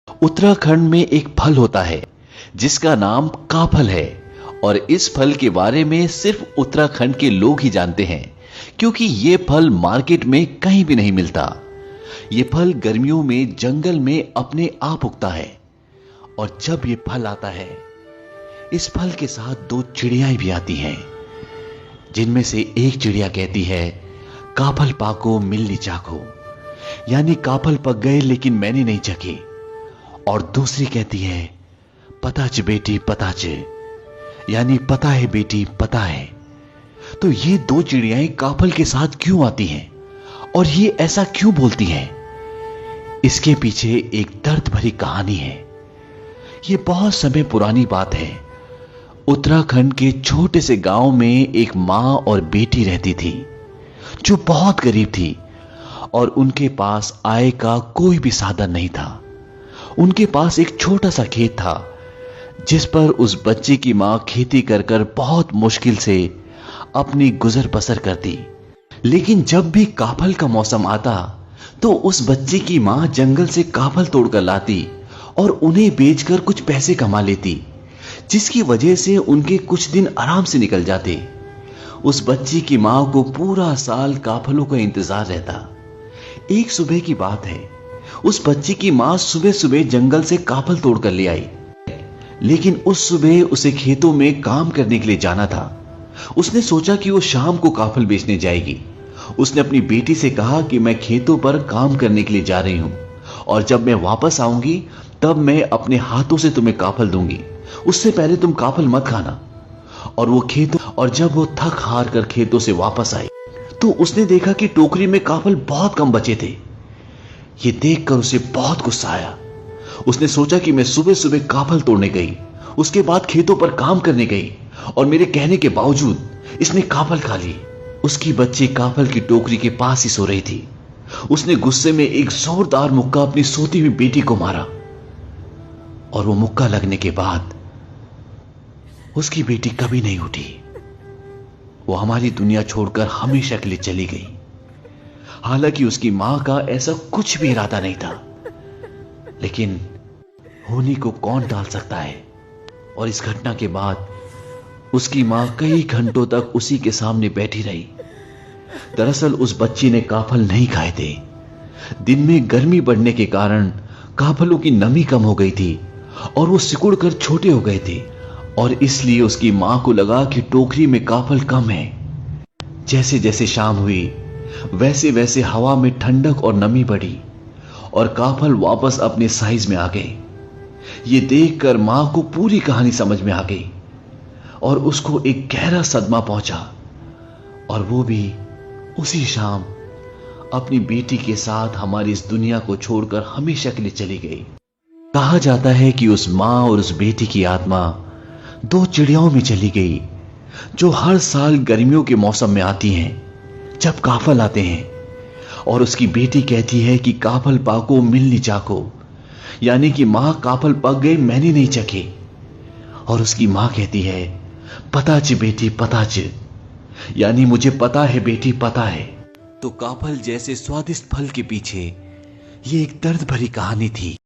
उत्तराखंड में एक फल होता है जिसका नाम काफल है और इस फल के बारे में सिर्फ उत्तराखंड के लोग ही जानते हैं क्योंकि ये फल मार्केट में कहीं भी नहीं मिलता। ये फल गर्मियों में जंगल में अपने आप उगता है और जब ये फल आता है इस फल के साथ दो चिड़ियाएं भी आती हैं जिनमें से एक चिड़िया कहती है काफल पाको मिलनी चाको, यानी काफल पक गए लेकिन मैंने नहीं चखे, और दूसरी कहती है पताच बेटी पताच, यानी पता है बेटी पता है। तो ये दो चिड़ियाएं काफल के साथ क्यों आती हैं और ये ऐसा क्यों बोलती हैं? इसके पीछे एक दर्द भरी कहानी है। ये बहुत समय पुरानी बात है। उत्तराखंड के छोटे से गांव में एक मां और बेटी रहती थी जो बहुत गरीब थी और उनके पास आय का कोई भी साधन नहीं था। उनके पास एक छोटा सा खेत था जिस पर उस बच्चे की मां खेती कर कर बहुत मुश्किल से अपनी गुजर बसर करती। लेकिन जब भी काफल का मौसम आता तो उस बच्चे की मां जंगल से काफल तोड़कर लाती और उन्हें बेचकर कुछ पैसे कमा लेती, जिसकी वजह से उनके कुछ दिन आराम से निकल जाते। उस बच्ची की मां को पूरा साल काफलों का इंतजार रहता। एक सुबह की बात है, उस बच्ची की मां सुबह सुबह जंगल से काफल तोड़कर ले आई, लेकिन उस सुबह उसे खेतों में काम करने के लिए जाना था। उसने सोचा कि वो शाम को काफल बेचने जाएगी। उसने अपनी बेटी से कहा कि मैं खेतों पर काम करने के लिए जा रही हूं और जब मैं वापस आऊंगी तब मैं अपने हाथों से तुम्हें काफल दूंगी, उससे पहले तुम काफल मत खाना। और जब वो थक हार कर खेतों से वापस आई तो उसने देखा कि टोकरी में काफल बहुत कम बचे थे। ये देखकर उसे बहुत गुस्सा आया। उसने सोचा कि मैं सुबह सुबह काफल तोड़ने गई, उसके बाद खेतों पर काम करने गई और मेरे कहने के बावजूद इसने काफल खा ली। उसकी बच्ची काफल की टोकरी के पास ही सो रही थी। उसने गुस्से में एक जोरदार मुक्का अपनी सोती हुई बेटी को मारा और वो मुक्का लगने के बाद उसकी बेटी कभी नहीं उठी। वो हमारी दुनिया छोड़कर हमेशा के लिए चली गई। हालांकि उसकी मां का ऐसा कुछ भी इरादा नहीं था, लेकिन होने को कौन टाल सकता है। और इस घटना के बाद उसकी मां कई घंटों तक उसी के सामने बैठी रही। दरअसल उस बच्ची ने काफल नहीं खाए थे। दिन में गर्मी बढ़ने के कारण काफलों की नमी कम हो गई थी और वो सिकुड़ कर छोटे हो गए थे और इसलिए उसकी मां को लगा कि टोकरी में काफल कम है। जैसे जैसे शाम हुई वैसे वैसे हवा में ठंडक और नमी बढ़ी और काफल वापस अपने साइज में आ गए। ये देखकर मां को पूरी कहानी समझ में आ गई और उसको एक गहरा सदमा पहुंचा और वो भी उसी शाम अपनी बेटी के साथ हमारी इस दुनिया को छोड़कर हमेशा के लिए चली गई। कहा जाता है कि उस मां और उस बेटी की आत्मा दो चिड़ियाओं में चली गई जो हर साल गर्मियों के मौसम में आती हैं जब काफल आते हैं। और उसकी बेटी कहती है कि काफल पाको मिलनी चाको, यानी कि मां काफल पक गए मैंने नहीं चखे। और उसकी मां कहती है पताच बेटी पताच, यानी मुझे पता है बेटी पता है। तो काफल जैसे स्वादिष्ट फल के पीछे ये एक दर्द भरी कहानी थी।